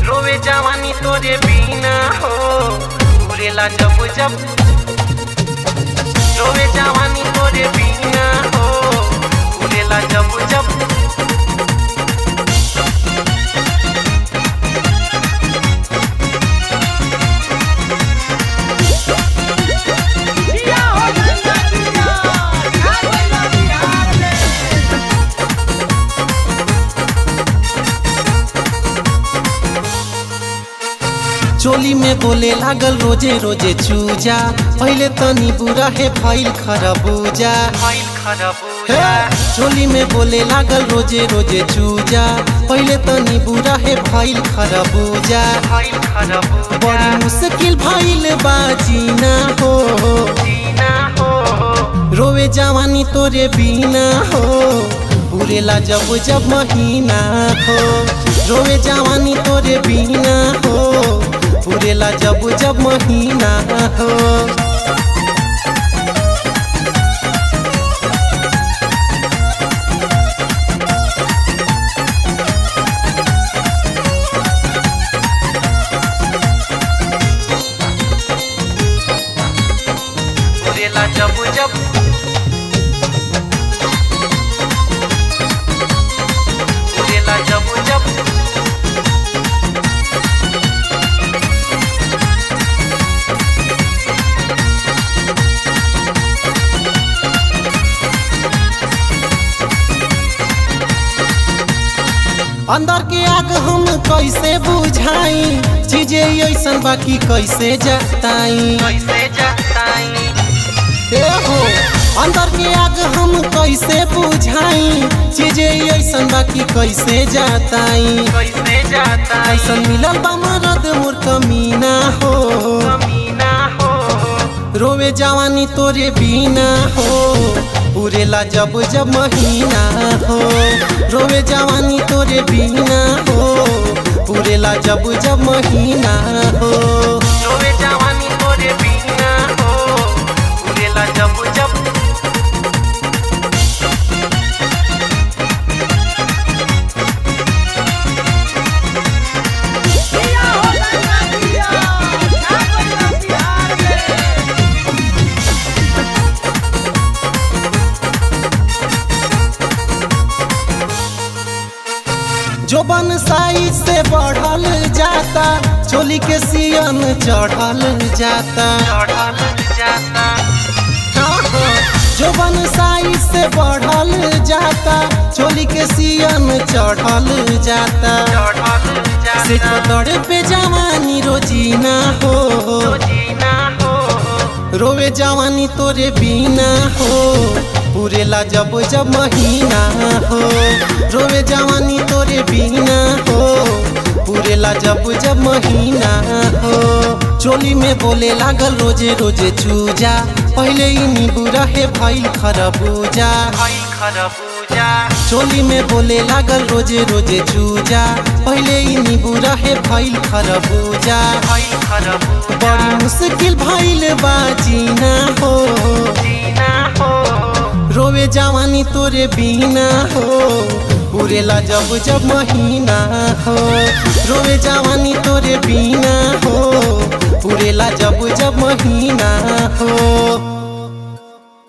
रोवे जवानी तोरे बिना हो उड़ेला जब जब। रोवे जवानी तोरे बिना हो उड़ेला जब जब। चोली में बोले लागल रोजे रोजे चूजा, पहले तनी बुरा है फाइल खरबूजा। चोली में बोले लागल रोजे रोजे चूजा, पहले तनी बुरा है फाइल खरबूजा। बड़ी मुश्किल फाइल बाजीना हो, रोवे जवानी तोरे बिना हो उड़ेला जब जब महीना हो। रोवे जवानी तोरे बिना हो उड़ेला जब जब महीना हो। उड़ेला जब जब। उड़ेला जब जब। अंदर के आग हम कैसे बुझाई, चीजें ऐसन बाकी कैसे जताई। हो अंदर के आग हम कैसे बुझाई, चीजें ऐसन बाकी कैसे जताई। ऐसन मिलल बा मरद मोर कमीना हो, रोवे जवानी तोरे बिना हो उड़ेला जब जब महीना हो। रोवे जवानी तोरे बिना हो उड़ेला जब जब महीना हो। रोवे जवानी तोरे बिना हो उड़ेला जब जब। जोबन साइज से बढ़ल जाता, चोली के सियन चढ़ल जाता। जोबन साइज से बढ़ल जाता, चोली के सियन चढ़ल जाता। से पतड़ पे जवानी रोजीना हो, रोवे जवानी तोरे बिना हो उड़ेला जब जब महीना हो। रोवे जवानी तोरे बिना हो उड़ेला जब जब महीना हो। चोली में बोले लागल रोजे रोजे चूजा, पहले ही नींबू रहे फाइल खरबूजा। चोली में बोले लागल रोजे रोजे चूजा, पहले ही नींबू रहे फाइल खरबूजा। बड़ी मुश्किल फाइल बाजीना हो, रोवे जवानी तोरे बिना हो उड़ेला जब जब महीना हो। रोवे जवानी तोरे बिना हो उड़ेला जब जब महीना हो।